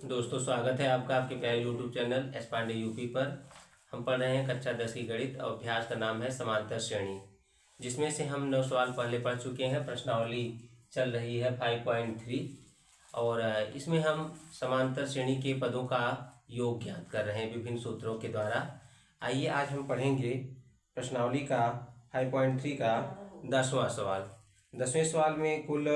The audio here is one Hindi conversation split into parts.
दोस्तों स्वागत है आपका आपके प्यारे YouTube channel S Pandey UP पर। हम पढ़ रहे हैं कक्षा 10 की गणित और अभ्यास का नाम है समांतर श्रेणी, जिसमें से हम 9 सवाल पहले पढ़ चुके हैं। प्रश्नावली चल रही है 5.3 और इसमें हम समांतर श्रेणी के पदों का योग ज्ञात कर रहे हैं विभिन्न सूत्रों के द्वारा। आइए आज हम पढ़ेंगे प्रश्नावली का 5.3 का 10वां सवाल। 10वें सवाल में कुल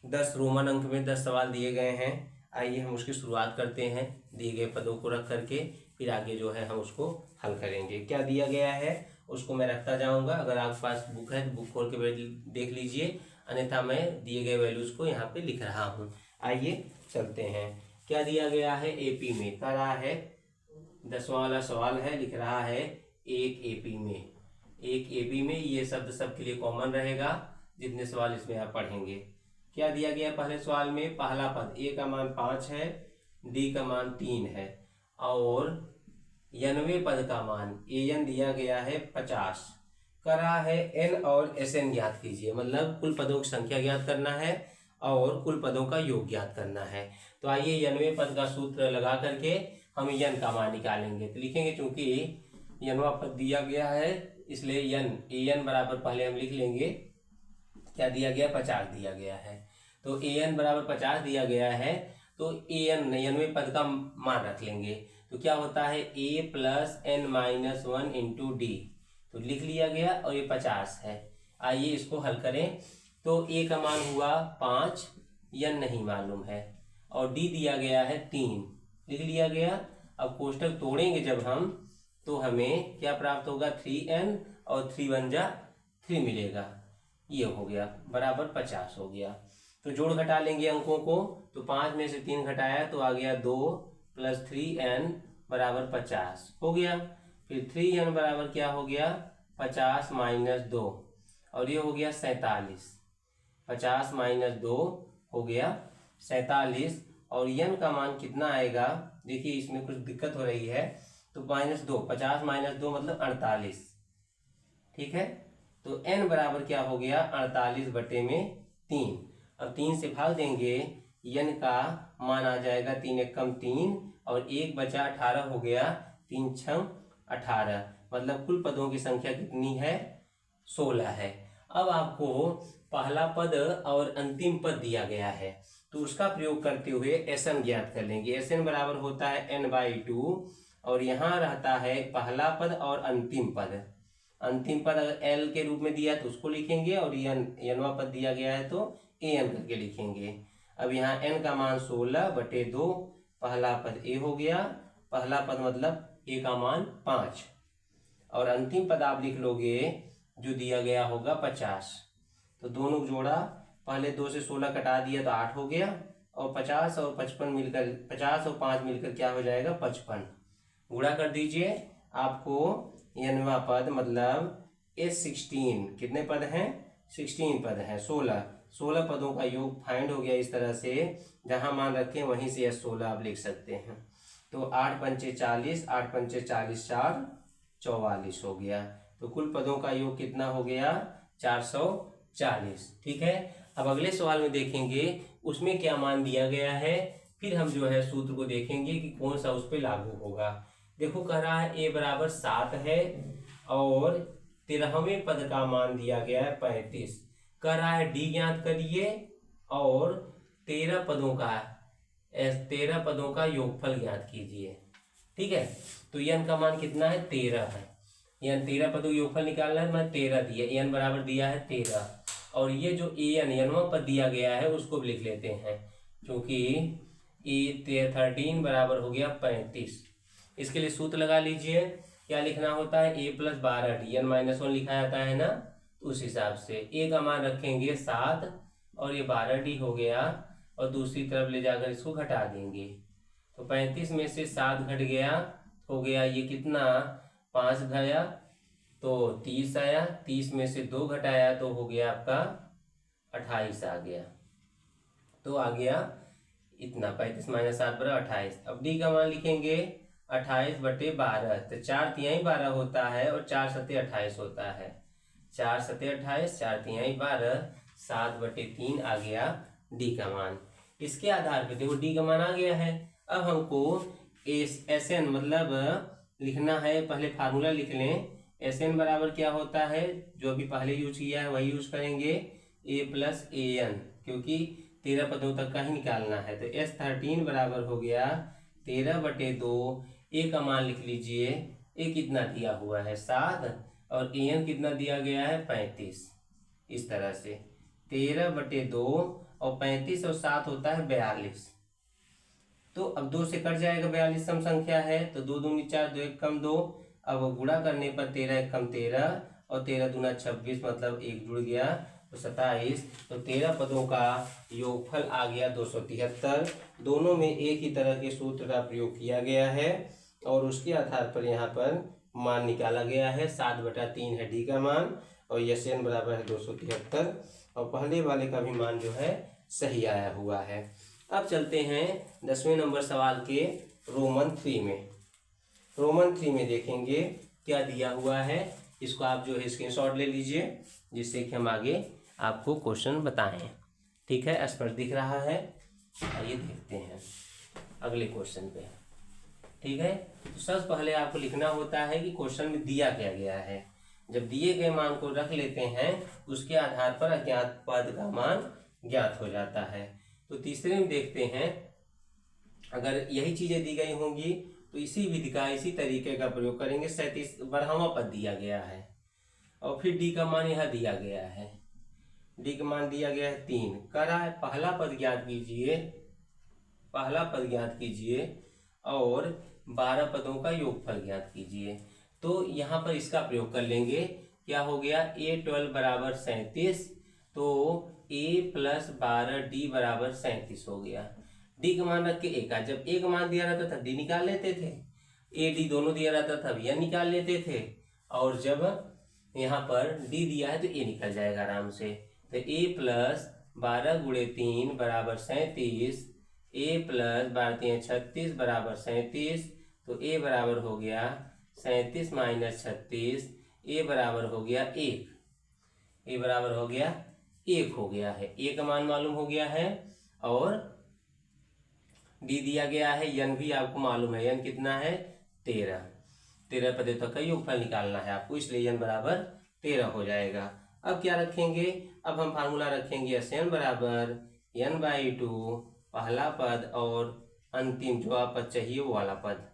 10 रोमन अंक में 10 सवाल दिए गए हैं। आइए हम उसकी शुरुआत करते हैं दिए गए पदों को रख करके, फिर आगे जो है हम उसको हल करेंगे। क्या दिया गया है उसको मैं रखता जाऊंगा। अगर आपके पास बुक है तो बुक खोल के देख लीजिए, अन्यथा मैं दिए गए वैल्यूज को यहाँ पे लिख रहा हूँ। आइए चलते हैं। क्या दिया गया है एपी में, कह रहा है 10वां वाला सवाल है, लिख रहा है एक एपी में। एक एपी में ये शब्द सबके लिए कॉमन रहेगा जितने सवाल इसमें आप पढ़ेंगे। क्या दिया गया पहले सवाल में, पहला पद ए का मान 5 है, डी का मान 3 है और 90वें पद का मान एन दिया गया है 50। करा है एन और एस एन ज्ञात कीजिए, मतलब कुल पदों की संख्या ज्ञात करना है और कुल पदों का योग ज्ञात करना है। तो आइए 90वें पद का सूत्र लगा करके हम एन का मान निकालेंगे। तो लिखेंगे, चूंकि एनवां पद दिया गया है इसलिए एन बराबर पहले हम लिख लेंगे। क्या दिया गया, 50 दिया गया है। तो एन बराबर 50 दिया गया है, तो एन 99 पद का मान रख लेंगे। तो क्या होता है A plus N minus 1 into D, तो लिख लिया गया और ये 50 है। आइए इसको हल करें। तो ए का मान हुआ 5, एन नहीं मालूम है और डी दिया गया है 3, लिख लिया गया। अब कोष्टक तोड़ेंगे जब हम तो हमें क्या प्राप्त होगा, 3n और 3 1 जा 3 मिलेगा। ये हो गया बराबर 50 हो गया। तो जोड़ घटा लेंगे अंकों को, तो 5 में से 3 घटाया तो आ गया 2 प्लस 3n बराबर 50 हो गया। फिर 3n बराबर क्या हो गया, 50 माइनस 2 और ये हो गया 47। 50 माइनस 2 हो गया 47 और n का मान कितना आएगा, देखिए इसमें कुछ दिक्कत हो रही है। तो -2, 50 माइनस 2 मतलब 48, ठीक है। तो n बराबर क्या हो गया, 48 बटे में 3। अब 3 से भाग देंगे, n का मान आ जाएगा 3 एकम 3 और 1 बचा 18 हो गया, 3 छम 18, मतलब कुल पदों की संख्या कितनी है, 16 है। अब आपको पहला पद और अंतिम पद दिया गया है, तो उसका प्रयोग करते हुए Sn ज्ञात कर लेंगे। Sn बराबर होता है n/2 और यहाँ रहता है पहला पद और अंतिम पद। अंतिम पद अगर L के रूप में दिया तो उसको लिखेंगे और नवा पद दिया गया है तो An करके लिखेंगे। अब यहाँ n का मान 16 बटे 2, पहला पद a हो गया, पहला पद मतलब a का मान 5 और अंतिम पद आप लिख लोगे जो दिया गया होगा 50। तो दोनों जोड़ा, पहले 2 से 16 कटा दिया तो 8 हो गया और 50 और 55 मिलकर 50 और 5 मिलकर क्या हो जाएगा, 55। गुणा कर दीजिए, आपको nवां पद मतलब S16, कितने पद हैं, 16 पद हैं, 16 पदों का योग फाइंड हो गया। इस तरह से जहां मान रखें वहीं से S16 आप लिख सकते हैं। तो 8 पंचे 40, 8 पंचे 40, 4 44 हो गया। तो कुल पदों का योग कितना हो गया, 440, ठीक है। अब अगले सवाल में देखेंगे उसमें क्या मान दिया गया है, फिर हम जो है सूत्र को देखेंगे कि कौन सा उस पर लागू होगा। देखो कह रहा है a बराबर 7 है और 13वें पद का मान दिया गया है 35। कह रहा है d ज्ञात करिए और 13 पदों का योगफल ज्ञात कीजिए, ठीक है। तो n का मान कितना है, 13 है। n 13 पदों योगफल निकालना है, मैं 13 दिया, n बराबर दिया है 13 और ये जो nवां पद दिया गया है उसको भी लिख लेते हैं, क्योंकि 13 बराबर हो गया 35। इसके लिए सूत्र लगा लीजिए। क्या लिखना होता है, a प्लस 12d, n-1 लिखा जाता है ना, तो उस हिसाब से a का मान रखेंगे 7 और ये 12d हो गया और दूसरी तरफ ले जाकर इसको घटा देंगे। तो 35 में से 7 घट गया, हो गया ये कितना, 5 गया तो 30 आया, 30 में से 2 घटाया तो हो गया आपका 28 आ गया। तो आ गया इतना, 35 माइनस 7 बराबर 28। अब डी का मान लिखेंगे 28 बटे 12, तो 4 तिहाई 12 होता है और 4 सत्ते 28 होता है। 4 सत्ते 28, 4 तिहाई 12, 7 बटे 3 आ गया डी का मान। इसके आधार पे देखो डी का मान आ गया है। अब हमको एस एन मतलब लिखना है, पहले फार्मूला लिख लें। एस एन बराबर क्या होता है, जो अभी पहले यूज किया है वही यूज करेंगे, ए प्लस ए एन, क्योंकि 13 पदों तक का ही निकालना है। तो S13 बराबर हो गया 13/2। ए का मान लिख लीजिए, ए कितना दिया हुआ है 7, और ए एन कितना दिया गया है 35। इस तरह से 13/2 और 35 और 7 होता है 42। तो अब 2 से कट जाएगा, 42 सम संख्या है, तो 2 दूनी 4, 2 1 कम 2। अब गुणा करने पर 13 1 कम 13 और 13 दूना 26, मतलब 1 जुड़ गया तो 27। तो 13 पदों का योगफल आ गया 273। दोनों में एक ही तरह के सूत्र का प्रयोग किया गया है और उसके आधार पर यहाँ पर मान निकाला गया है। 7/3 है डी का मान और एस एन बराबर है 273, और पहले वाले का भी मान जो है सही आया हुआ है। अब चलते हैं 10वें नंबर सवाल के रोमन 3 में। रोमन 3 में देखेंगे क्या दिया हुआ है। इसको आप जो है स्क्रीनशॉट ले लीजिए, जिससे कि हम आगे आपको क्वेश्चन बताएं। ठीक है, स्पष्ट दिख रहा है। आइए देखते हैं अगले क्वेश्चन पे। ठीक है, तो सबसे पहले आपको लिखना होता है कि क्वेश्चन में दिया क्या गया है। जब दिए गए मान को रख लेते हैं, उसके आधार पर अज्ञात पद का मान ज्ञात हो जाता है। तो तीसरे में देखते हैं, अगर यही चीजें दी गई होंगी तो इसी विधि का, इसी तरीके का प्रयोग करेंगे। 37 12वां पद दिया गया है और फिर डी का मान यह दिया गया है। डी का मान दिया गया है 3। कह रहा है पहला पद ज्ञात कीजिए, पहला पद ज्ञात कीजिए और 12 पदों का योगफल ज्ञात कीजिए। तो यहाँ पर इसका प्रयोग कर लेंगे। क्या हो गया, A12 बराबर 37, तो A प्लस 12 D बराबर 37 हो गया। डी का मान रख के ए का, जब ए का मान दिया रहता था डी निकाल लेते थे, ए डी दोनों दिया रहता था यह निकाल लेते थे, और जब यहाँ पर डी दिया है तो ए निकल जाएगा आराम से। तो ए प्लस 12 गुणे 3 बराबर 37, ए प्लस 12 3 36 बराबर 37। तो ए बराबर हो गया 37 माइनस 36, ए बराबर हो गया 1। ए बराबर हो गया 1 हो गया है। ए का मान मालूम हो गया है और डी दिया गया है, यन भी आपको मालूम है, यन कितना है 13 पदों तक का योगफल निकालना है आपको, इसलिए यन बराबर 13 हो जाएगा। अब क्या रखेंगे, अब हम फार्मूला रखेंगे एस एन बराबर n/2 पहला पद और अंतिम जो आप पद चाहिए वो वाला पद।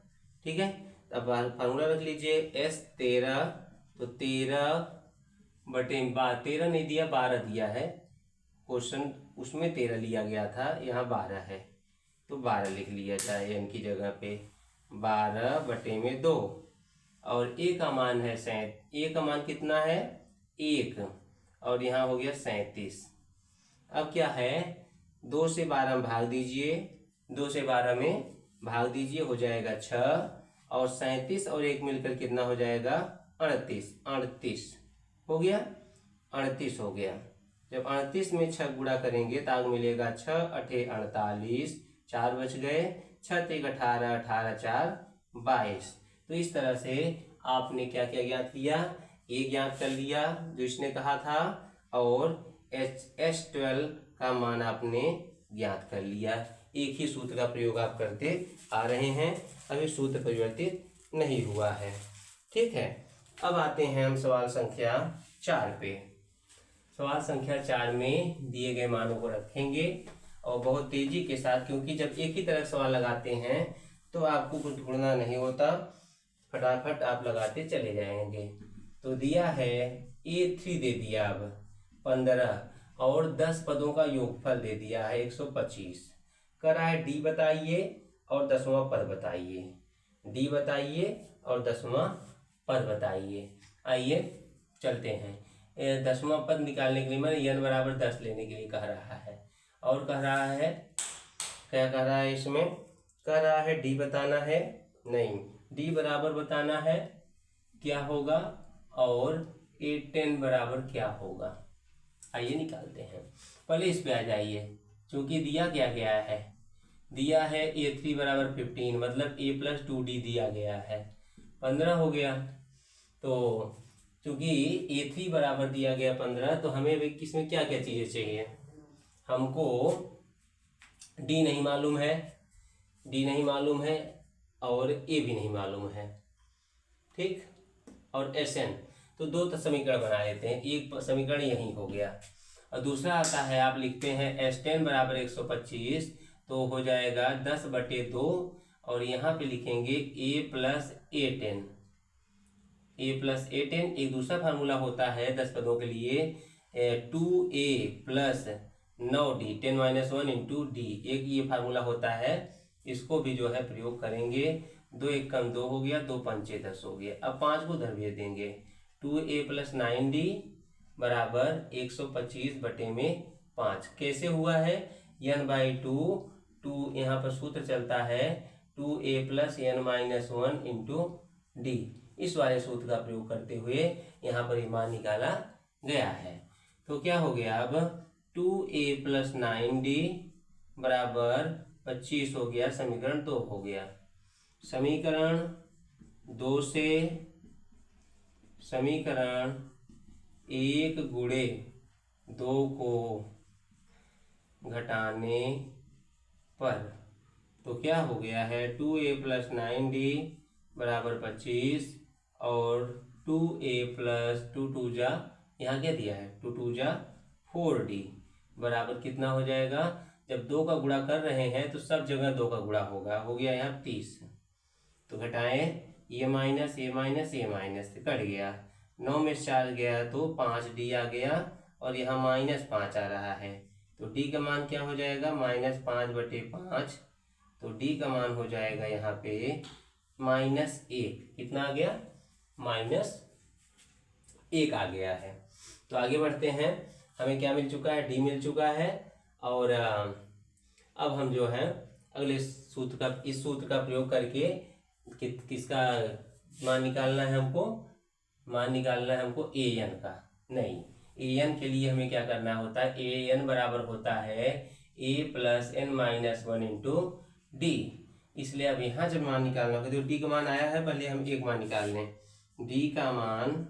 ठीक है, अब फार्मूला रख लीजिए S13, तो 13/13 नहीं दिया, 12 दिया है क्वेश्चन, उसमें 13 लिया गया था, यहाँ 12 है तो 12 लिख लिया जाए एन की जगह पे। 12/2 और ए का मान है ए का मान कितना है 1, और यहाँ हो गया 37। अब क्या है, 2 से 12 में भाग दीजिए, 2 से 12 में भाग दीजिए, हो जाएगा 6, और 37 और 1 मिलकर कितना हो जाएगा 38 हो गया, 38 हो गया। जब 38 में 6 गुणा करेंगे तो आगे मिलेगा 6 8 48, 4 बच गए, 6 3 18, 18 4 22। तो इस तरह से आपने क्या क्या ज्ञात किया, ए ज्ञात कर लिया जो इसने कहा था, और S12 का मान आपने ज्ञात कर लिया। एक ही सूत्र का प्रयोग आप करते आ रहे हैं, अभी सूत्र परिवर्तित नहीं हुआ है। ठीक है, अब आते हैं हम सवाल संख्या 4 पे। सवाल संख्या 4 में दिए गए मानों को रखेंगे और बहुत तेजी के साथ, क्योंकि जब एक ही तरह सवाल लगाते हैं तो आपको कुछ ढूंढना नहीं होता, फटाफट आप लगाते चले जाएंगे। तो दिया है A3 दे दिया, अब 15 और 10 पदों का योगफल दे दिया है 125। कर रहा है डी बताइए और 10वां पद बताइए, डी बताइए और 10वां पद बताइए। आइए चलते हैं, 10वां पद निकालने के लिए मैंने n बराबर 10 लेने के लिए कह रहा है, और कह रहा है, क्या कह रहा है इसमें, कह रहा है डी बताना है, नहीं डी बराबर बताना है क्या होगा, और A10 बराबर क्या होगा। आइए निकालते हैं, पहले इस पे आ जाइए, क्योंकि दिया क्या गया है, दिया है A3 बराबर 15, मतलब A प्लस 2D दिया गया है, 15 हो गया। तो क्योंकि A3 बराबर दिया गया 15, तो हमें किसमें क्या क्या चीज़ें चाहिए, हमको D नहीं मालूम है, डी नहीं मालूम है और ए भी नहीं मालूम है, ठीक। और एस एन, तो दो समीकरण बना लेते हैं, एक समीकरण यही हो गया। और दूसरा आता है, आप लिखते हैं एस टेन बराबर 125, तो हो जाएगा 10/2, और यहाँ पे लिखेंगे ए प्लस ए टेन। एक दूसरा फार्मूला होता है 10 पदों के लिए, 2a plus 9d 10-1 into D, एक ये फार्मूला होता है, इसको भी जो है प्रयोग करेंगे। 2 1 कम 2 हो गया, 2 5 10 हो गया। अब 5 को उधर भेज देंगे, 2a प्लस 9d बराबर 125/5। कैसे हुआ है, n/2, यहाँ पर सूत्र चलता है 2a plus n-1 into D. इस वाले सूत्र का प्रयोग करते हुए यहाँ पर ये मान निकाला गया है। तो क्या हो गया, अब 2a प्लस 9d बराबर 25 हो गया, समीकरण 2 हो गया। समीकरण 2 से समीकरण 1 गुणे 2 को घटाने पर तो क्या हो गया है, 2a प्लस 9d बराबर 25, और 2a प्लस 2 जा, यहाँ क्या दिया है 2 जा 4d बराबर कितना हो जाएगा। जब 2 का गुणा कर रहे हैं तो सब जगह 2 का गुणा होगा, हो गया यहाँ 30। तो घटाएं, ये माइनस कट गया, 9 में 4 गया तो 5d आ गया, और यहाँ -5 आ रहा है, तो d का मान क्या हो जाएगा, -5/5। तो d का मान हो जाएगा यहाँ पे -1। कितना आ गया, -1 आ गया है। तो आगे बढ़ते हैं, हमें क्या मिल चुका है, d मिल चुका है। और अब हम जो है अगले सूत्र का, इस सूत्र का प्रयोग करके किसका मान निकालना है हमको, मान निकालना है हमको ए एन का। नहीं, ए एन के लिए हमें क्या करना होता है, ए एन बराबर होता है A plus n-1 into D. इसलिए अब यहाँ जब मान निकालना होगा, तो डी का मान आया है, पहले हम एक मान निकाल लें। डी का मान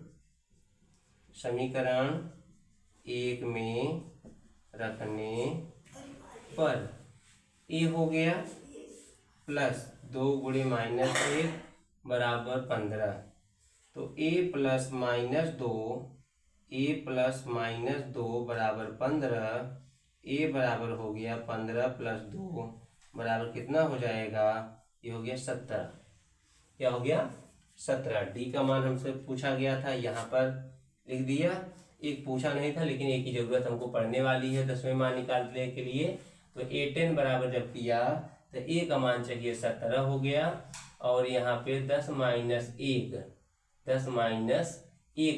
समीकरण 1 में रखने पर ए हो गया प्लस 2 गुणे -1 बराबर 15। तो a प्लस -2 बराबर 15, a बराबर हो गया 15 प्लस 2 बराबर कितना हो जाएगा, ये हो गया 17। क्या हो गया, 17। डी का मान हमसे पूछा गया था, यहाँ पर लिख दिया। एक पूछा नहीं था, लेकिन एक की जरूरत हमको पड़ने वाली है 10वें मान निकालने के लिए। तो a10 बराबर जब किया तो a का मान चाहिए 17 हो गया, और यहाँ पे 10 -1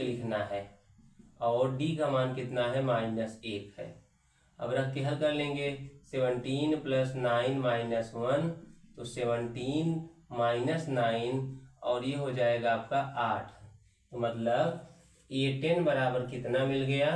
लिखना है, और d का मान कितना है, -1 है। अब रख के हल कर लेंगे, 17 + 9 - 1, तो 17 - 9, और ये हो जाएगा आपका 8। तो मतलब a10 बराबर कितना मिल गया,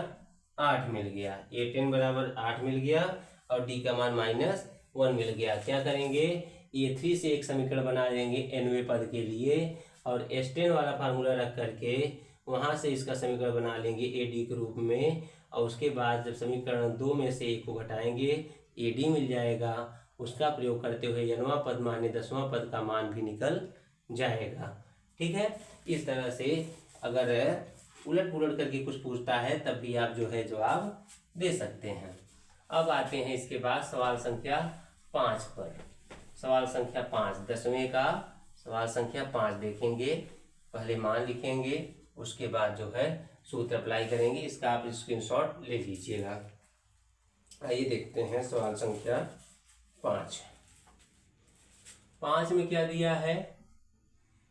8 मिल गया। a10 बराबर 8 मिल गया, और d का मान -1 मिल गया। क्या करेंगे, a3 से एक समीकरण बना देंगे nवें पद के लिए, और s10 वाला फार्मूला रख करके वहाँ से इसका समीकरण बना लेंगे ad के रूप में, और उसके बाद जब समीकरण 2 में से 1 को घटाएंगे ad मिल जाएगा। उसका प्रयोग करते हुए nवां पद माने 10वां पद का मान भी निकल जाएगा। ठीक है, इस तरह से अगर उलट पुलट करके कुछ पूछता है तब भी आप जो है जवाब दे सकते हैं। अब आते हैं इसके बाद सवाल संख्या 5 पर। सवाल संख्या 5, 10वें का सवाल संख्या 5 देखेंगे। पहले मान लिखेंगे, उसके बाद जो है सूत्र अप्लाई करेंगे। इसका आप स्क्रीनशॉट ले लीजिएगा। आइए देखते हैं सवाल संख्या 5। 5 में क्या दिया है,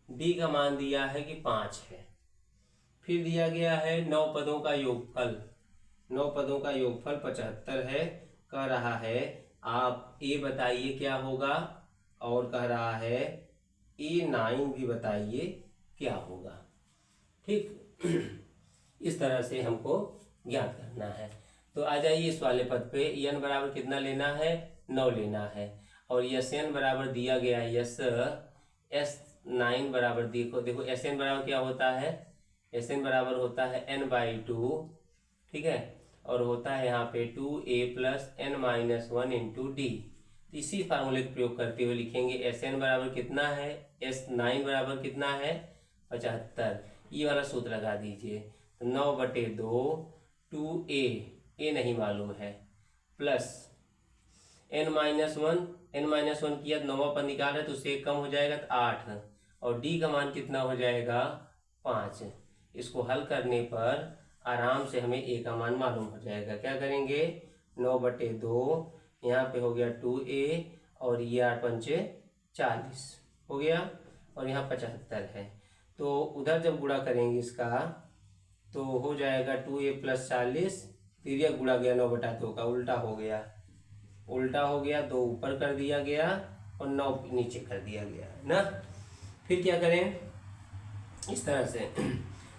डी का मान दिया है कि 5 है। फिर दिया गया है 9 पदों का योगफल। 9 पदों का योगफल 75 है। कह रहा है आप ए बताइए क्या होगा, और कह रहा है A9 भी बताइए क्या होगा। ठीक इस तरह से हमको ज्ञात करना है। तो आ जाइए इस वाले पद पे। n बराबर कितना लेना है, 9 लेना है, और Sn बराबर दिया गया है S9 बराबर देखो Sn बराबर क्या होता है, Sn बराबर होता है n/2। ठीक है, और होता है यहाँ पे 2a + n - 1 इंटू डी। तो इसी फार्मूले का प्रयोग करते हुए लिखेंगे Sn बराबर कितना है, S9 बराबर कितना है 75। ये वाला सूत्र लगा दीजिए। तो 9/2 2a नहीं मालूम है, प्लस n-1 किया 9 पर निकाल है तो उससे 1 कम हो जाएगा तो 8, और d का मान कितना हो जाएगा 5। इसको हल करने पर आराम से हमें a का मान मालूम हो जाएगा। क्या करेंगे 9/2, यहाँ पे हो गया 2a और ये 8×5 40 हो गया, और यहाँ 75 है। तो उधर जब गुणा करेंगे इसका तो हो जाएगा 2a + 40, फिर यह गुणा गया 9/2 का, उल्टा हो गया 2 ऊपर कर दिया गया और 9 नीचे कर दिया गया ना। फिर क्या करें इस तरह से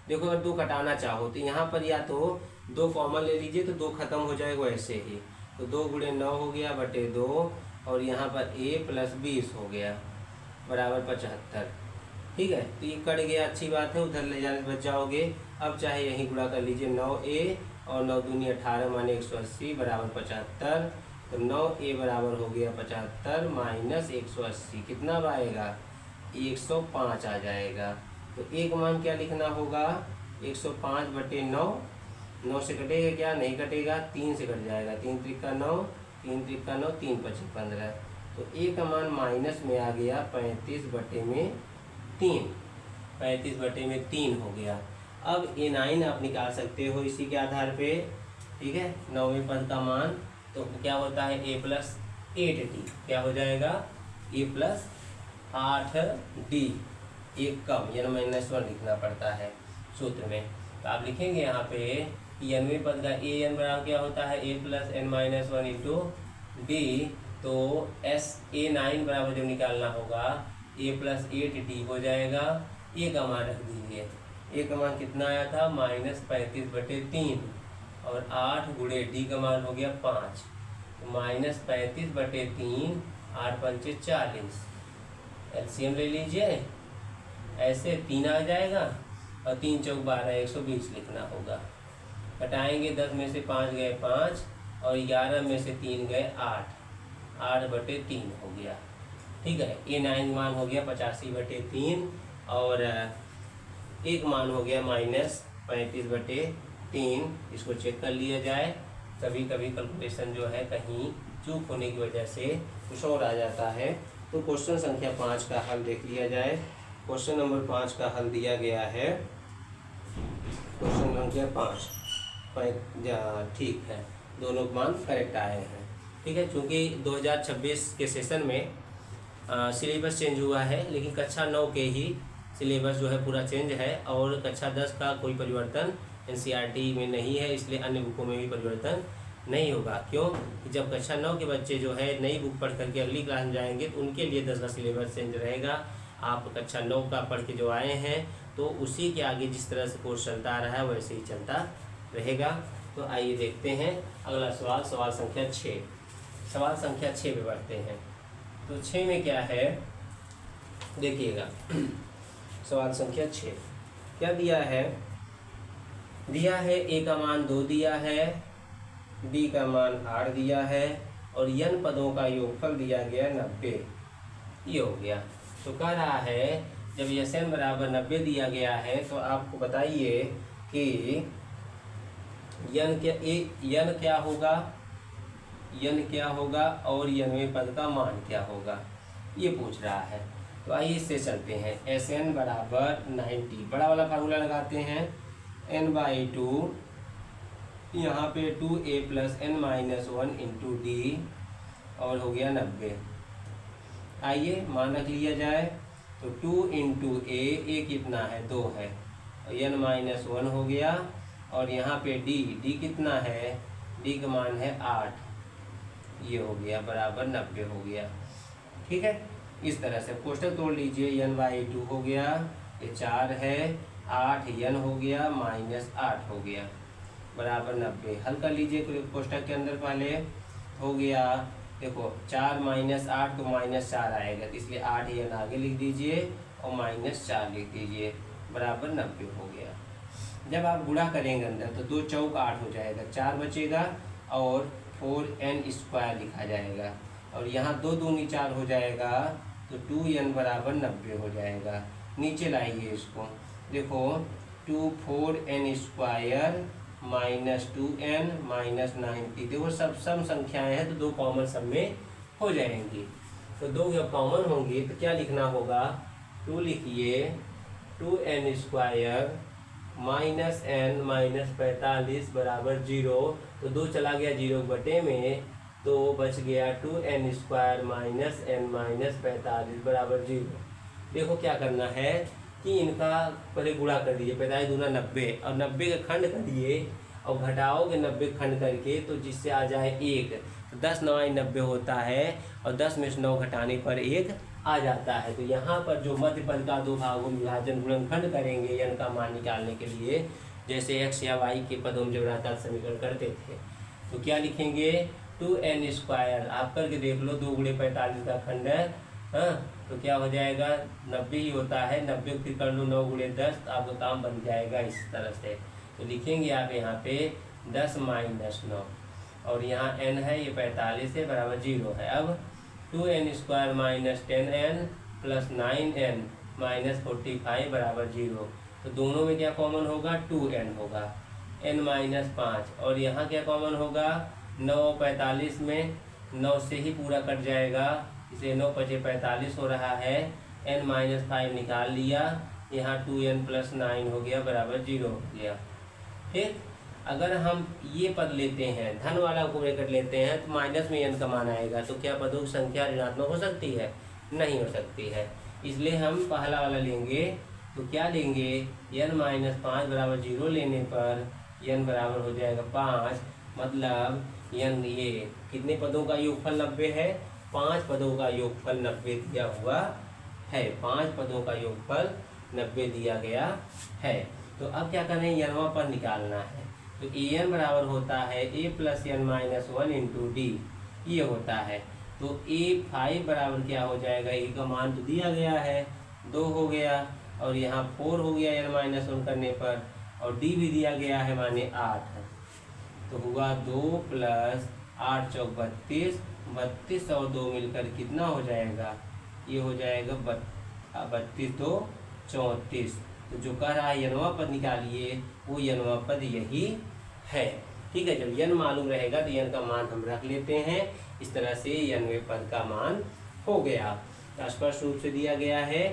देखो, अगर 2 घटाना चाहो तो यहाँ पर या तो 2 कॉमन ले लीजिए तो 2 खत्म हो जाएगा ऐसे ही, तो 2 × 9 हो गया बटे 2, और यहाँ पर a + 20 हो गया बराबर 75। ठीक है, तो ये कट गया, अच्छी बात है, उधर ले जाने बच जाओगे। अब चाहे यहीं गुणा कर लीजिए 9a और 9 दूनी 18 माने 180 बराबर 75। तो 9a बराबर हो गया 75 माइनस 180, कितना आएगा 105 आ जाएगा। तो एक मान क्या लिखना होगा 105/9, 9 से कटेगा क्या, नहीं कटेगा, 3 से कट जाएगा, 3 × 3 = 9, 3 × 3 = 9, 3 × 5 = 15। तो ए का मान माइनस में आ गया 35/3, 35/3 हो गया। अब A9 आप निकाल सकते हो इसी के आधार पे। ठीक है, 9वें पद का मान तो क्या होता है a + 8d, क्या हो जाएगा a + 8d, एक कम यानी -1 लिखना पड़ता है सूत्र में। तो आप लिखेंगे यहाँ पे n वें पद का an बराबर क्या होता है a + n-1 × d। तो A9 बराबर जब निकालना होगा a + 8d हो जाएगा। a का मान रख दीजिए, a का मान कितना आया था -35/3, और 8 × d का मान हो गया 5, तो -35/3, 8×5 = 40। एलसीएम ले लीजिए, ऐसे 3 आ जाएगा, और 3 × 4 = 12, 120 लिखना होगा। घटाएंगे 10 में से 5 गए 5, और 11 में से 3 गए 8, 8/3 हो गया। ठीक है, A9 मान हो गया 85/3, और एक मान हो गया -35/3। इसको चेक कर लिया जाए, कभी कभी कैलकुलेशन जो है कहीं चूक होने की वजह से कुछ और आ जाता है। तो क्वेश्चन संख्या 5 का हल देख लिया जाए। क्वेश्चन नंबर 5 का हल दिया गया है, क्वेश्चन संख्या 5 ठीक है, दोनों मान करेक्ट आए हैं। ठीक है, चूँकि 2026 के सेशन में सिलेबस चेंज हुआ है, लेकिन कक्षा 9 के ही सिलेबस जो है पूरा चेंज है, और कक्षा 10 का कोई परिवर्तन एनसीईआरटी में नहीं है, इसलिए अन्य बुकों में भी परिवर्तन नहीं होगा। क्यों कि जब कक्षा 9 के बच्चे जो है नई बुक पढ़ करके अगली क्लास में जाएंगे तो उनके लिए 10 का सिलेबस चेंज रहेगा। आप कक्षा 9 का पढ़ के जो आए हैं तो उसी के आगे जिस तरह से कोर्स चलता आ रहा है वैसे ही चलता रहेगा। तो आइए देखते हैं अगला सवाल, सवाल संख्या 6। सवाल संख्या 6 पे बढ़ते हैं। तो 6 में क्या है देखिएगा। सवाल संख्या 6 क्या दिया है, दिया है a का मान 2 दिया है, d का मान 8 दिया है, और n पदों का योगफल दिया गया 90। ये हो गया। तो कह रहा है जब Sn बराबर 90 दिया गया है तो आपको बताइए कि n क्या होगा, n क्या होगा और nवें पद का मान क्या होगा, ये पूछ रहा है। तो आइए इससे चलते हैं। Sn बराबर 90, बड़ा वाला फार्मूला लगाते हैं, n/2, यहाँ पे 2a + n-1 × d, और हो गया 90। आइए मान रख लिया जाए। तो 2 × a कितना है 2 है, n-1 हो गया, और यहाँ पे d कितना है, d का मान है 8, ये हो गया बराबर 90 हो गया। ठीक है, इस तरह से कोष्टक तोड़ लीजिए, n/2 हो गया, ये 4 है, 8 n हो गया, -8 हो गया बराबर 90। हल कर लीजिए कोष्टक के अंदर, पहले हो गया देखो 4 - 8 तो -4 आएगा, तो इसलिए 8 n आगे लिख दीजिए और -4 लिख दीजिए बराबर 90 हो गया। जब आप गुणा करेंगे अंदर तो 2 × 4 = 8 हो जाएगा, 4 बचेगा और 4n² लिखा जाएगा, और यहाँ 2 दूनी 4 हो जाएगा, तो 2n बराबर 90 हो जाएगा। नीचे लाइए इसको, देखो 2 4n square minus 2n minus 90, देखो सब सम संख्याएं हैं तो 2 कॉमन सब में हो जाएंगी। तो 2 जब कॉमन होंगी तो क्या लिखना होगा, 2 लिखिए 2n square minus n minus 45 बराबर 0, तो 2 चला गया 0 बटे में, तो बच गया 2n square minus n minus 45 बराबर 0। देखो क्या करना है कि इनका पहले गुणा कर दीजिए, 45 दूना 90 और 90 का खंड करिए और घटाओगे 90 खंड करके तो जिससे आ जाए 1, तो 10 9 90 होता है और 10 में से 9 घटाने पर 1 आ जाता है। तो यहाँ पर जो मध्य पद का 2 भागों में विभाजन गुणनखंड करेंगे n का मान निकालने के लिए, जैसे x या y के पदों में जब रहता समीकरण करते थे, तो क्या लिखेंगे 2n स्क्वायर, आप करके देख लो, 2 गुणे 45 का खंड है, हाँ, तो क्या हो जाएगा 90 ही होता है, 90 फिर कर लो 9 गुणे 10, तो आपका काम बन जाएगा इस तरह से। तो लिखेंगे आप यहाँ पे 10 माइनस 9 और यहाँ n है ये 45 है बराबर 0 है। अब 2n square minus 10n plus 9n minus 45 बराबर 0, तो दोनों में क्या कॉमन होगा 2n होगा, n माइनस 5 और यहाँ क्या कॉमन होगा 9 45 में 9 से ही पूरा कट जाएगा, इसे 9 5 45 हो रहा है, n माइनस 5 निकाल लिया, यहाँ 2n प्लस 9 हो गया बराबर 0 हो गया। फिर अगर हम ये पद लेते हैं, धन वाला को ब्रैकेट लेते हैं, तो माइनस में n का मान आएगा, तो क्या पदों की संख्या ऋणात्मक हो सकती है, नहीं हो सकती है, इसलिए हम पहला वाला लेंगे। तो क्या लेंगे n माइनस 5 बराबर 0 लेने पर n बराबर हो जाएगा 5, मतलब n ये कितने पदों का योगफल 90 है, 5 पदों का योगफल 90 दिया हुआ है, 5 पदों का योगफल 90 दिया गया है। तो अब क्या करें, n पर निकालना है, तो an बराबर होता है a plus n minus 1 into D, ये होता है। तो a5 बराबर क्या हो जाएगा, a का मान तो दिया गया है 2 हो गया, और यहाँ 4 हो गया n माइनस 1 करने पर, और d भी दिया गया है माने 8, तो हुआ 2 प्लस 8 चौक 32, 32 और 2 मिलकर कितना हो जाएगा, ये हो जाएगा 32 2 34। तो जो कह रहा है यनवा पद निकालिए, वो यनवा पद यही है। ठीक है, जब यन मालूम रहेगा तो यन का मान हम रख लेते हैं, इस तरह से यनवे पद का मान हो गया। स्पष्ट रूप से दिया गया है,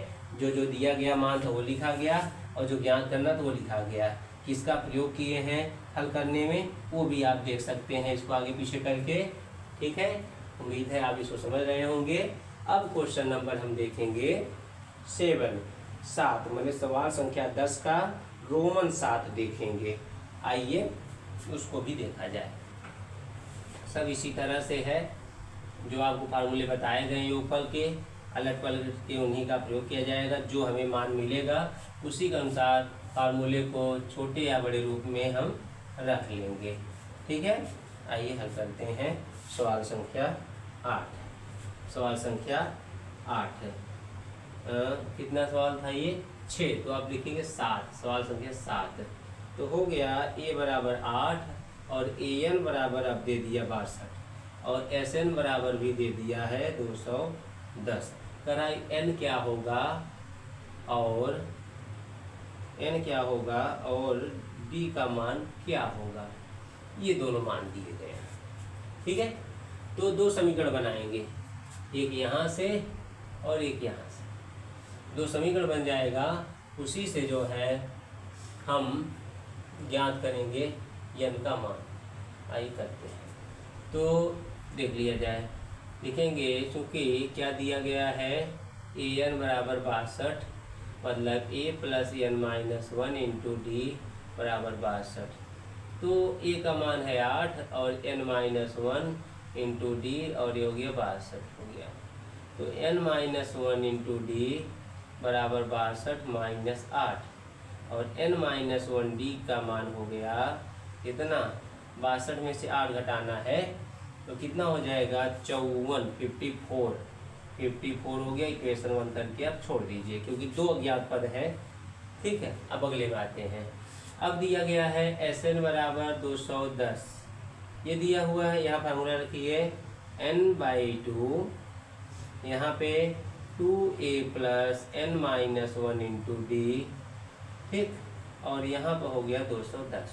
जो जो दिया गया मान था वो लिखा गया, और जो ज्ञात करना था वो लिखा गया। किसका प्रयोग किए हैं हल करने में वो भी आप देख सकते हैं इसको आगे पीछे करके। ठीक है, उम्मीद है आप इसको समझ रहे होंगे। अब क्वेश्चन नंबर हम देखेंगे 7 मैंने सवाल संख्या 10 का रोमन 7 देखेंगे। आइए उसको भी देखा जाए। सब इसी तरह से है, जो आपको फार्मूले बताए गए योगफल के, अलग पलट के उन्हीं का प्रयोग किया जाएगा। जो हमें मान मिलेगा उसी के अनुसार फार्मूले को छोटे या बड़े रूप में हम रख लेंगे। ठीक है, आइए हल करते हैं सवाल संख्या 8। सवाल संख्या 8 कितना सवाल था ये 6, तो आप लिखेंगे 7, सवाल संख्या 7। तो हो गया a बराबर 8 और an बराबर अब दे दिया 62 और sn बराबर भी दे दिया है 210। करा n क्या होगा और n क्या होगा और d का मान क्या होगा, ये दोनों मान दिए गए हैं। ठीक है, तो 2 समीकरण बनाएंगे, एक यहाँ से और एक यहाँ से। 2 समीकरण बन जाएगा, उसी से जो है हम ज्ञात करेंगे n का मान। आइए करते हैं, तो देख लिया जाए। लिखेंगे चूँकि क्या दिया गया है an बराबर 62, मतलब a plus n minus 1 into D बराबर 62। तो a का मान है 8 और n माइनस 1 इंटू डी, और ये हो गया 62 हो गया। तो n माइनस 1 इंटू डी बराबर 62 माइनस 8, और n माइनस 1 डी का मान हो गया कितना, 62 में से 8 घटाना है तो कितना हो जाएगा 54, 54 हो गया। इक्वेशन 1 करके आप छोड़ दीजिए क्योंकि 2 अज्ञात पद है। ठीक है, अब अगले में आते हैं। अब दिया गया है Sn बराबर 210, ये दिया हुआ है। यहाँ फार्मूला रखिए n/2 यहाँ पे 2a plus n-1 into D, ठीक। और यहाँ पर हो गया 210।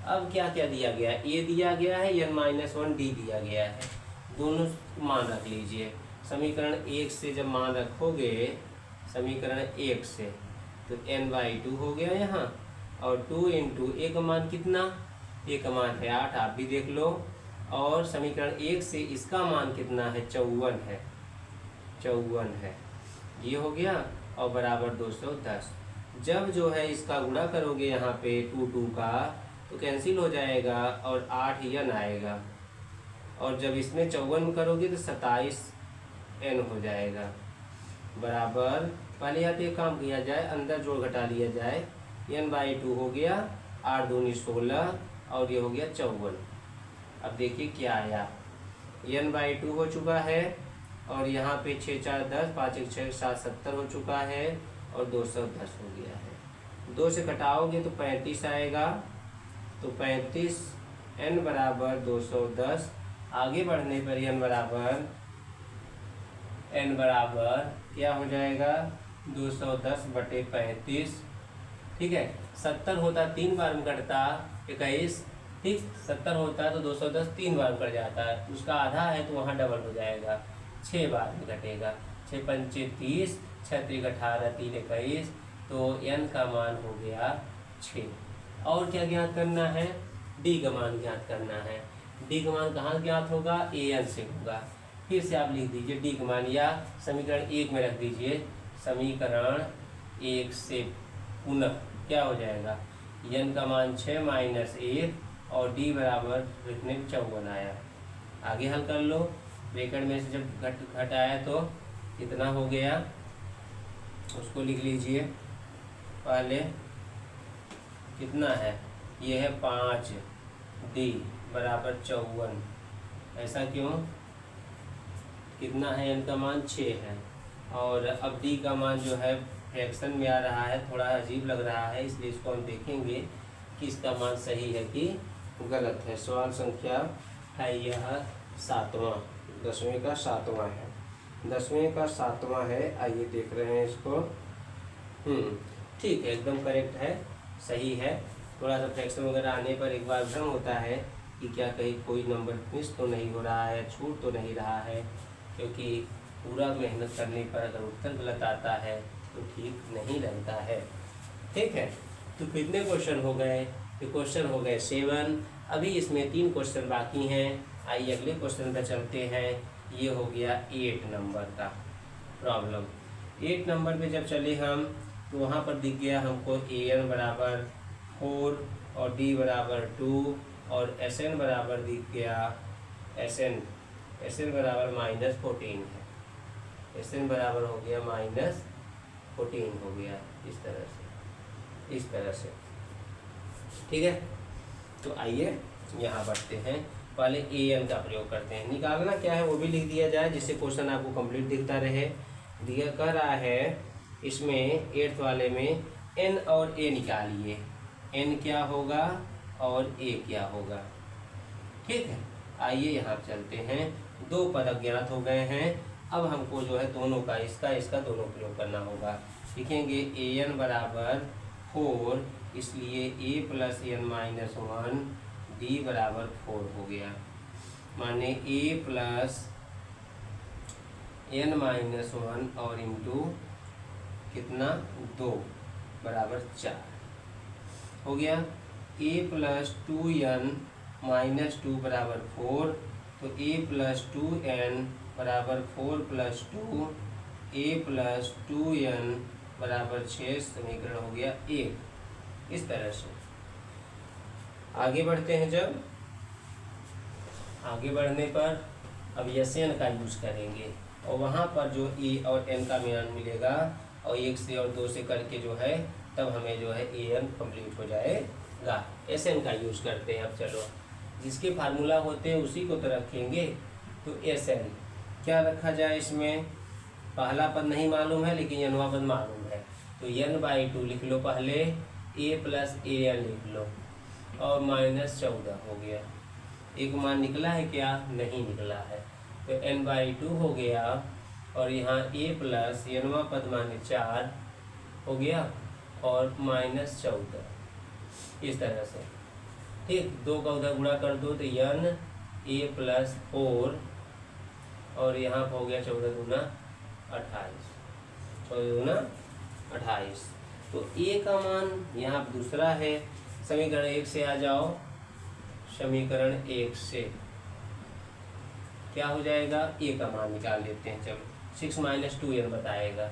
अब क्या क्या दिया गया है, a दिया गया है, n-1 डी दिया गया है, दोनों मान रख लीजिए। समीकरण 1 से जब मान रखोगे, समीकरण 1 से, तो n/2 हो गया यहाँ, और 2 इंटू ए का मान कितना, ए का मान है 8, आप भी देख लो। और समीकरण 1 से इसका मान कितना है, 54 है, 54 है, ये हो गया, और बराबर 210। जब जो है इसका गुणा करोगे यहाँ पे 2 का, तो कैंसिल हो जाएगा और 8 n आएगा, और जब इसमें 54 करोगे तो 27 n हो जाएगा, बराबर। पहले यहाँ पे एक काम किया जाए, अंदर जोड़ घटा लिया जाए, n/2 हो गया, 8 दूनी 16, और ये हो गया 54। अब देखिए क्या आया, n/2 हो चुका है, और यहाँ पे 6 4 10, 5 1 6 7 70 हो चुका है, और 210 हो गया है। 2 से घटाओगे तो 35 आएगा, तो 35 n बराबर 210। आगे बढ़ने पर n बराबर क्या हो जाएगा, 210/35, ठीक है। 70 होता 3 बार में कटता 21, ठीक। 70 होता तो 210 3 बार में कट जाता है, उसका आधा है तो वहाँ डबल हो जाएगा, 6 बार में कटेगा। 6 पंचे 30, 6 3 18, 3 21, तो n का मान हो गया 6। और क्या ज्ञात करना है, d का मान ज्ञात करना है। d का मान कहाँ ज्ञात होगा, an से होगा। फिर से आप लिख दीजिए d का मान, या समीकरण 1 में रख दीजिए। समीकरण 1 से पुनः क्या हो जाएगा, n का मान 6 माइनस 1, और d बराबर लिखने में 54 आया। आगे हल कर लो, ब्रैकेट में से जब घटाया तो कितना हो गया, उसको लिख लीजिए। पहले कितना है, ये है 5d बराबर 54, ऐसा क्यों, कितना है, n का मान 6 है, और अब d का मान जो है फ्रैक्शन में आ रहा है, थोड़ा अजीब लग रहा है, इसलिए इसको हम देखेंगे कि इसका मान सही है कि गलत है। सवाल संख्या है यह 7वां, 10वें का 7वां है, 10वें का 7वां है। आइए देख रहे हैं इसको, ठीक है, एकदम करेक्ट है, सही है। थोड़ा सा फ्रैक्शन वगैरह आने पर एक बार भ्रम होता है कि क्या कहीं कोई नंबर मिस तो नहीं हो रहा है, छूट तो नहीं रहा है, क्योंकि पूरा मेहनत करने पर अगर उत्तर गलत आता है तो ठीक नहीं लगता है, ठीक है। तो कितने क्वेश्चन हो गए, ये क्वेश्चन हो गए 7। अभी इसमें 3 क्वेश्चन बाकी हैं। आइए अगले क्वेश्चन पर चलते हैं। ये हो गया 8 नंबर का प्रॉब्लम। 8 नंबर पे जब चले हम, तो वहाँ पर दिख गया हमको an बराबर 4 और d बराबर 2, और sn बराबर दिख गया, sn बराबर -14 है, sn बराबर हो गया -14 हो गया, इस तरह से, ठीक है। तो आइए यहाँ बढ़ते हैं, पहले an का प्रयोग करते हैं। निकालना क्या है वो भी लिख दिया जाए, जिससे क्वेश्चन आपको कंप्लीट दिखता रहे। दिया कह रहा है इसमें 8th वाले में n और a निकालिए, n क्या होगा और a क्या होगा, ठीक है। आइए यहाँ चलते हैं। 2 पद अज्ञात हो गए हैं, अब हमको जो है दोनों का, इसका दोनों प्रयोग करना होगा। लिखेंगे an बराबर 4, इसलिए a प्लस n-1 d बराबर 4 हो गया, माने a प्लस n-1 और इंटू कितना 2 बराबर 4 हो गया। a प्लस 2n-2 बराबर 4, तो a प्लस 2n बराबर 4 प्लस 2, a प्लस 2n बराबर 6, समीकरण हो गया 1। इस तरह से आगे बढ़ते हैं। जब आगे बढ़ने पर अब SN का यूज करेंगे, और वहाँ पर जो e और n का मान मिलेगा, और 1 से और 2 से करके जो है, तब हमें जो है an कंप्लीट हो जाएगा। SN का यूज करते हैं। अब चलो, जिसके फार्मूला होते हैं उसी को तो रखेंगे। तो SN क्या रखा जाए, इसमें पहला पद नहीं मालूम है, लेकिन nवां पद मालूम है, तो n/2 लिख लो पहले, a प्लस an लिख लो, और -14 हो गया, एक मान निकला है क्या? नहीं निकला है। तो n/2 हो गया और यहाँ a प्लस n पद माने 4 हो गया और -14 इस तरह से। ठीक, 2 का उधर गुणा कर दो तो n a प्लस 4 और यहाँ पर हो गया 14 दूना 28, 14 दूना 28। तो a का मान यहाँ दूसरा है। समीकरण 1 से आ जाओ। समीकरण 1 से क्या हो जाएगा? a का मान निकाल लेते हैं। चलो 6 - 2n बताएगा।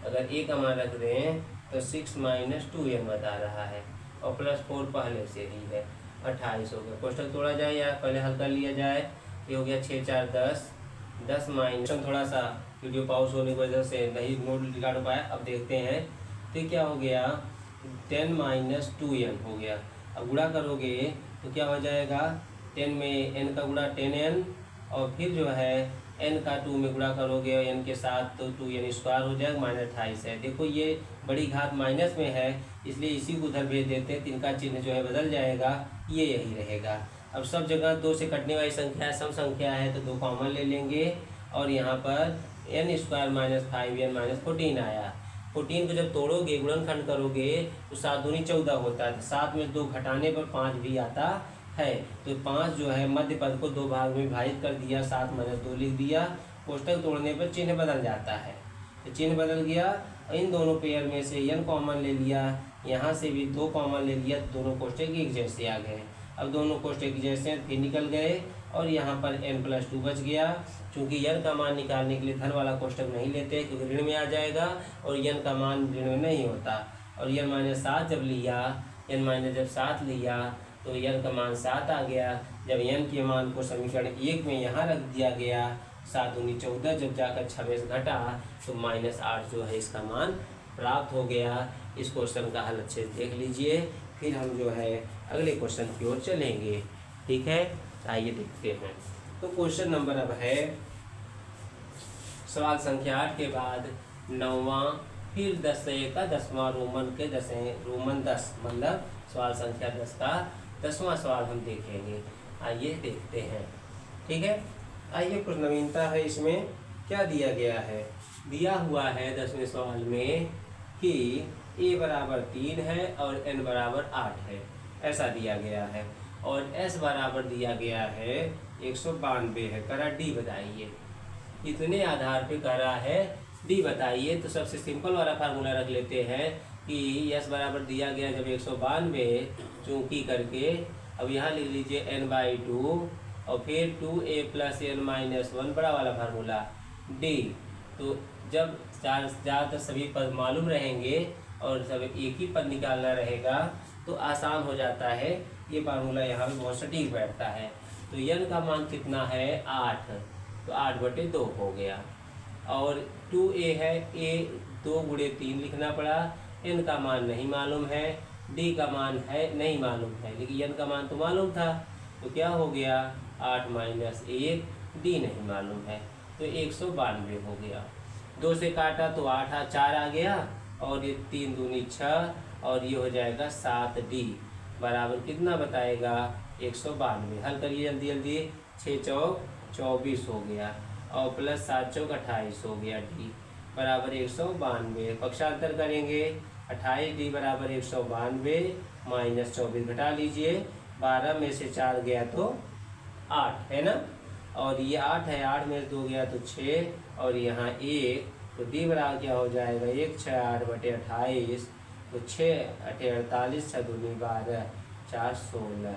अगर a का मान रख रहे हैं तो 6 - 2n बता रहा है और +4 पहले से ही है, 28 हो गया। कोष्टक तोड़ा जाए या पहले हल कर लिया जाए। ये हो गया 6 × 4 = 10, 10 माइनस, थोड़ा सा वीडियो पॉज होने की वजह से नहीं नोट निकाल पाया। अब देखते हैं तो क्या हो गया? 10 - 2n हो गया। अब गुणा करोगे तो क्या हो जाएगा? 10 में n का गुणा 10n और फिर जो है n का 2 में गुणा करोगे n के साथ तो 2n² हो जाएगा, -28 है। देखो ये बड़ी घात माइनस में है इसलिए इसी को उधर भेज देते हैं। 3 का चिन्ह जो है बदल जाएगा, ये यही रहेगा। अब सब जगह 2 से कटने वाली संख्या है, सम संख्या है तो 2 कॉमन ले लेंगे और यहाँ पर n² - 5n - 14 आया। 14 को जब तोड़ोगे, गुणनखंड करोगे तो 7 दूनी 14 होता है। 7 में 2 घटाने पर 5 भी आता है। तो 5 जो है मध्य पद को 2 भाग में विभाजित कर दिया, 7 - 2 लिख दिया। कोष्टक तोड़ने पर चिन्ह बदल जाता है। तो चिन्ह बदल गया। इन दोनों पेयर में से n कॉमन ले लिया, यहाँ से भी 2 कॉमन ले लिया, दोनों कोष्टक एक जैसे आ गए। अब दोनों कोष्टक जैसे फिर निकल गए और यहाँ पर n+2 बच गया। चूँकि n का मान निकालने के लिए धन वाला कोष्टक नहीं लेते क्योंकि ऋण में आ जाएगा और n का मान ऋण में नहीं होता। और n-7 जब लिया, जब 7 लिया तो n का मान 7 आ गया। जब n के मान को समीकरण 1 में यहाँ रख दिया गया, 7 दूनी 14, जब जाकर 26 घटा तो -8 जो है इसका मान प्राप्त हो गया। इस क्वेश्चन का हल अच्छे से देख लीजिए, फिर हम जो है अगले क्वेश्चन की ओर चलेंगे। ठीक है, आइए देखते हैं। तो क्वेश्चन नंबर अब है सवाल संख्या 8 के बाद 9वां, फिर 10 से का 10वां रोमन के 10 मतलब सवाल संख्या 10 का 10वां सवाल हम देखेंगे। आइए देखते हैं। ठीक है, आइए कुछ नवीनता है इसमें। क्या दिया गया है? दिया हुआ है 10वें सवाल में कि a बराबर 3 है और n बराबर 8 है, ऐसा दिया गया है। और s बराबर दिया गया है 192 है। करा d बताइए। इतने आधार पे करा है d बताइए। तो सबसे सिंपल वाला फार्मूला रख लेते हैं कि s बराबर दिया गया जब 192 चूंकि करके, अब यहाँ लिख लीजिए n/2 और फिर 2a + n - 1 बड़ा वाला फार्मूला d। तो जब ज़्यादातर सभी पद मालूम रहेंगे और सब एक ही पद निकालना रहेगा तो आसान हो जाता है। ये फार्मूला यहाँ पे बहुत सटीक बैठता है। तो n का मान कितना है? 8, तो 8/2 हो गया। और 2a है, a 2 × 3 लिखना पड़ा। n का मान नहीं मालूम है, d का मान है नहीं मालूम है, लेकिन n का मान तो मालूम था। तो क्या हो गया? 8 - 1, d नहीं मालूम है, तो 192 हो गया। 2 से काटा तो 4 आ गया और ये 3 दूनी 6 और ये हो जाएगा 7d बराबर कितना बताएगा? 192। हल करिए जल्दी जल्दी। 6 चौक 24 हो गया और प्लस 7 चौक 28 हो गया। d बराबर 192। पक्षांतर करेंगे, 28d बराबर 192 - 24 घटा लीजिए। 12 में से 4 गया तो 8 है ना, और ये 8 है, 8 में से 2 गया तो 6 और यहाँ 1, तो d बराबर क्या हो जाएगा? 1 6 8/28, तो 6 8 48, 6 दूनी 12, 4 16,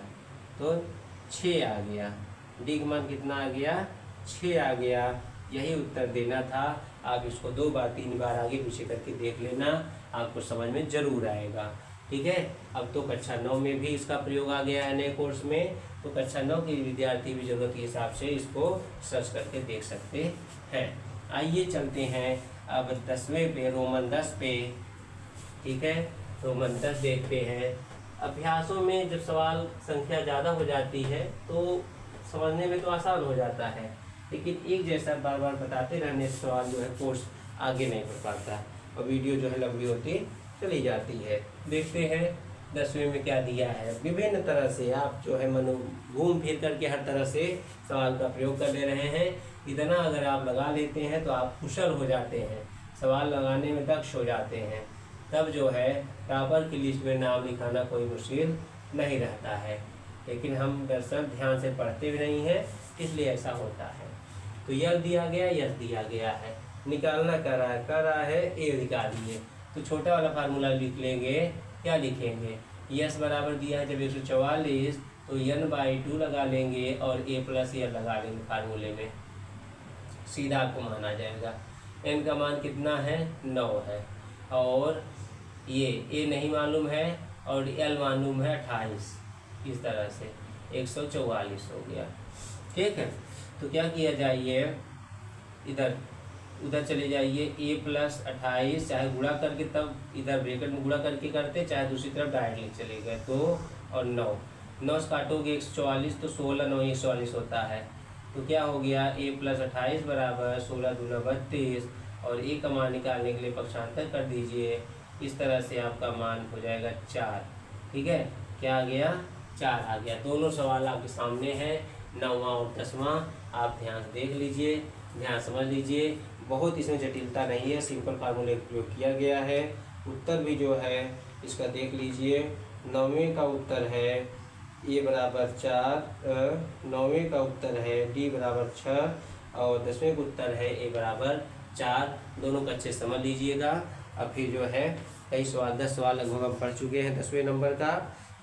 तो 6 आ गया। d का मान कितना आ गया? 6 आ गया। यही उत्तर देना था। आप इसको 2 बार 3 बार आगे पीछे करके देख लेना, आपको समझ में जरूर आएगा। ठीक है, अब तो कक्षा 9 में भी इसका प्रयोग आ गया है नए कोर्स में, तो कक्षा 9 के विद्यार्थी भी जरूरत के हिसाब से इसको सर्च करके देख सकते हैं। आइए चलते हैं अब 10वें पे, रोमन 10 पे। ठीक है, रोमन 10 देखते हैं। अभ्यासों में जब सवाल संख्या ज़्यादा हो जाती है तो समझने में तो आसान हो जाता है, लेकिन एक जैसा बार बार बताते रहने से सवाल जो है कोर्स आगे नहीं बढ़ पाता और वीडियो जो है लंबी होती चली जाती है। देखते हैं 10वें में क्या दिया है। विभिन्न तरह से आप जो है मनो घूम फिर करके हर तरह से सवाल का प्रयोग कर ले रहे हैं। इतना अगर आप लगा लेते हैं तो आप कुशल हो जाते हैं, सवाल लगाने में दक्ष हो जाते हैं। तब जो है टॉपर की लिस्ट में नाम लिखाना कोई मुश्किल नहीं रहता है। लेकिन हम दरअसल ध्यान से पढ़ते भी नहीं हैं, इसलिए ऐसा होता है। तो यह दिया गया, यह दिया गया है, निकालना कर रहा है ए निकालिए। तो छोटा वाला फार्मूला लिख लेंगे। क्या लिखेंगे, यस बराबर दिया है जब 144 तो n/2 लगा लेंगे और a + n लगा लेंगे फार्मूले में, सीधा आपको मान आ जाएगा। n का मान कितना है, 9 है, और ये a नहीं मालूम है और l मालूम है 28। इस तरह से 144 हो गया। ठीक है, तो क्या किया जाइए, इधर उधर चले जाइए, a + 28 चाहे गुणा करके, तब इधर ब्रैकेट में गुणा करके करते, चाहे दूसरी तरफ डायरेक्टली चले गए। 2 और 9 से काटोगे 144 तो 16 9 144 होता है। तो क्या हो गया, a + 28 बराबर 16 दूना 32, और a का मान निकालने के लिए पक्षांतर कर दीजिए। इस तरह से आपका मान हो जाएगा 4। ठीक है, क्या आ गया, 4 आ गया। दोनों सवाल आपके सामने हैं, 9वां और 10वां। आप ध्यान से देख लीजिए, ध्यान समझ लीजिए, बहुत इसमें जटिलता नहीं है, सिंपल फार्मूले का प्रयोग किया गया है। उत्तर भी जो है इसका देख लीजिए, 9वें का उत्तर है a बराबर 4, 9वें का उत्तर है d बराबर 6, और 10वें का उत्तर है a बराबर 4। दोनों को अच्छे समझ लीजिएगा। अब फिर जो है कई सवाल, 10 सवाल लगभग हम पढ़ चुके हैं 10वें नंबर का।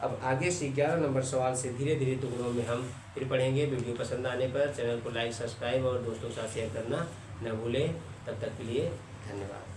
अब आगे से 11 नंबर सवाल से धीरे धीरे टुकड़ों में हम फिर पढ़ेंगे। वीडियो पसंद आने पर चैनल को लाइक, सब्सक्राइब और दोस्तों के साथ शेयर करना न भूलें। तब तक के लिए धन्यवाद।